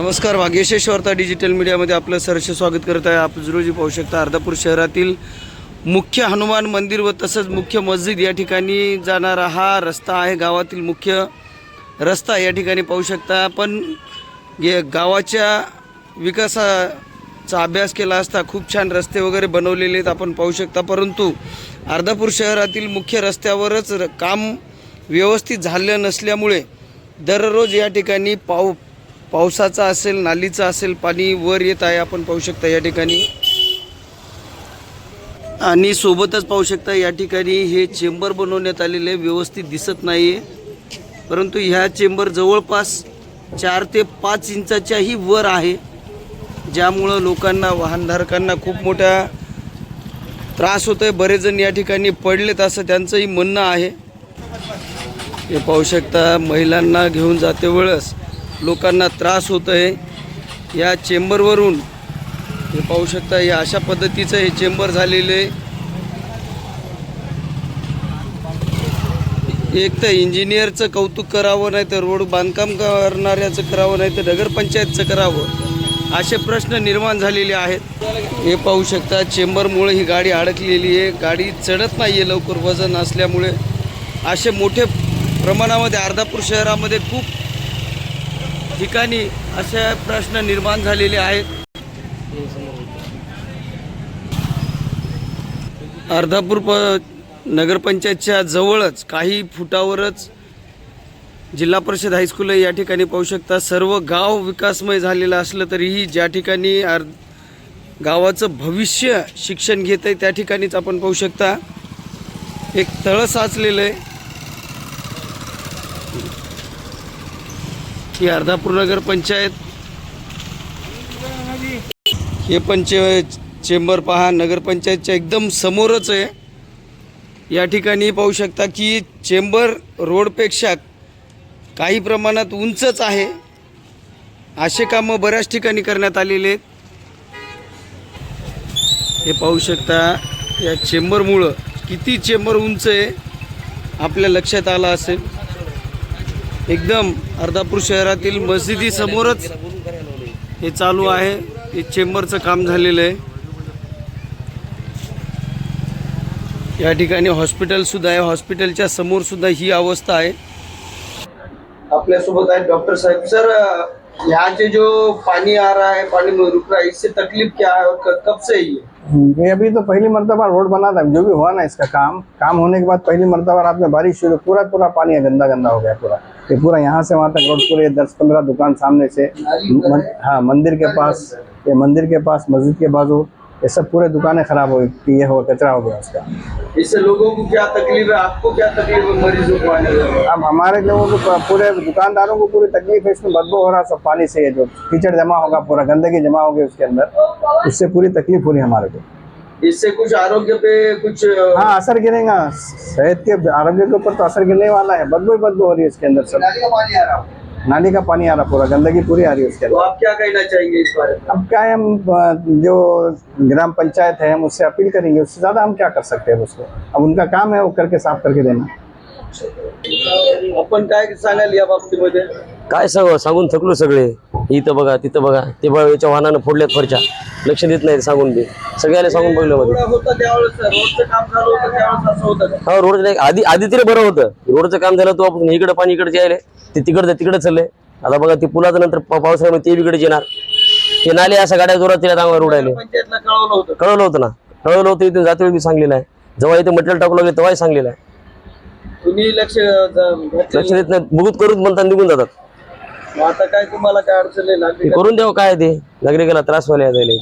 नमस्कार, भाग्यशेष वार्ता डिजिटल मीडियामध्ये आपलं सहर्ष स्वागत करत आहे। आप रोजी पाहू शकता अर्धापूर शहरातील मुख्य हनुमान मंदिर व तसंच मुख्य मस्जिद या ठिकाणी जाणारा हा रस्ता आहे। गावातील मुख्य रस्ता या ठिकाणी पाहू शकता। पण गावाच्या विकासाचा अभ्यास केला असता खूप छान रस्ते वगैरे बनवलेले आहेत आपण पाहू शकता, परंतु अर्धापूर शहरातील मुख्य रस्त्यावरच काम व्यवस्थित झालं नसल्यामुळे दररोज या ठिकाणी पावसाचा असेल, नालीचा असेल, पाणी वर येत आहे आपण पाहू शकता या ठिकाणी। आणि सोबतच पाहू शकता या ठिकाणी हे चेंबर बनवण्यात आलेले व्यवस्थित दिसत नाही आहे, परंतु ह्या चेंबर जवळपास 4 ते 5 इंचाच्याही वर आहे, ज्यामुळं लोकांना, वाहनधारकांना खूप मोठा त्रास होतो आहे। बरेच जण या ठिकाणी पडलेत असं त्यांचंही म्हणणं आहे। हे पाहू शकता महिलांना घेऊन जाते वेळेस लोकांना त्रास होत आहे या चेंबरवरून। हे पाहू शकता या अशा पद्धतीचं हे चेंबर झालेले। एक तर इंजिनियरचं कौतुक करावं, नाही तर रोड बांधकाम करणाऱ्याचं करावं, नाही तर नगरपंचायतचं करावं, असे प्रश्न निर्माण झालेले आहेत। हे पाहू शकता चेंबरमुळे ही गाडी अडकलेली आहे, गाडी चढत नाही आहे लवकर वजन असल्यामुळे। असे मोठे प्रमाणामध्ये अर्धापूर शहरामध्ये खूप ठिकाणी असे प्रश्न निर्माण झालेले आहेत। अर्धापूर नगरपंचायतच्या जवळच काही फुटावरच जिल्हा परिषद हायस्कूल आहे। या ठिकाणी पाहू शकता सर्व गाव विकासमय झालेलं असलं तरीही ज्या ठिकाणी गावाचं भविष्य शिक्षण घेत आहे त्या ठिकाणीच आपण पाहू शकता एक तळ साचलेलं आहे। ही अर्धापूर नगर पंचायत, हे पण चेंबर पहा नगरपंचायतच्या एकदम समोरच आहे। या ठिकाणी पाहू शकता की चेंबर रोडपेक्षा काही प्रमाणात उंचच आहे। असे कामं बऱ्याच ठिकाणी करण्यात आलेले आहेत। हे पाहू शकता या चेंबरमुळं किती चेंबर उंच आहे आपल्या लक्षात आलं असेल। एकदम अर्धापूर शहरातील मस्जिदी समोरच हे चालू आहे, हे चेंबरचं काम झालेलं आहे। या ठिकाणी हॉस्पिटल सुद्धा आहे, हॉस्पिटलच्या समोर सुद्धा ही अवस्था आहे। आपल्यासोबत आहे डॉक्टर साहब। सर, यहाँ से जो पानी आ रहा है, पानी रुक रहा है, इससे तकलीफ क्या है और कब से है ये? अभी तो पहली मर्तबा रोड बना था, जो भी हुआ ना इसका काम होने के बाद पहली मर्तबा रात में बारिश शुरू, पूरा पानी है, गंदा हो गया पूरा। ये पूरा यहाँ से वहाँ तक रोड पूरे 10-15 दुकान सामने से हाँ मंदिर के पास, ये मंदिर के पास, मस्जिद के बाजू, ये सब पूरे दुकानें खराब हो गई, ये हो कचरा हो गया उसका। इससे लोगों को क्या तकलीफ है, आपको क्या तकलीफ है, मरीजों को आने में? अब हमारे लोगों को, पूरे दुकानदारों को पूरी तकलीफ है, इसमें बदबू हो रहा सब पानी से, ये जो कीचड़ जमा होगा, पूरा गंदगी जमा होगी उसके अंदर, इससे पूरी तकलीफ हो रही है हमारे को। इससे कुछ आरोग्य पे कुछ हाँ असर गिरेगा, सेहत के आरोग्य के ऊपर तो असर गिरने वाला है। बदबू हो रही है इसके अंदर, सब नाली का पानी आ रहा, पूरा गंदगी पूरी आ रही है उसके अंदर। तो आप क्या कहना चाहेंगे इस बारे में? अब क्या है, हम जो ग्राम पंचायत है हम उससे अपील करेंगे, उससे ज़्यादा हम क्या कर सकते हैं उसको। अब उनका काम है वो करके साफ करके देना। आपण काय सांगाल या बाबतीमध्ये? काय सांगून थकलो सगळे। इथं बघा, तिथं बघा, ते याच्या वाहनानं फोडल्यात फरच्या, लक्ष देत नाही सांगून बी, सगळ्याला सांगून बघलं मध्ये। होतं त्यावेळेस रोडचं काम झालं होतं त्यावेळेस असं होतं का? हा रोड नाही, आधी तरी बरं होतं, रोडचं काम झालं तो आपण इकडे पाणी इकडे यायले, ते तिकडे चालले। आता बघा ते पुलाचं नंतर पावसाळ्यामध्ये ते इकडे येणार, ते नाले अशा गाड्या जोरात तिला चांगला रोड आले। पंचायतला कळवलं होतं कळवलं होतं इथून जाते वेळी सांगलेलं आहे, जेव्हा इथे मटेरियल टाकू लागले तेव्हाही सांगलेलं आहे। तुम्ही लक्ष देत नाही, बघूत करूच म्हणतात निघून जातात। आता काय तुम्हाला काय अडचण आहे? करून द्यावं काय ते, नागरिकाला त्रास व्हायला जायला।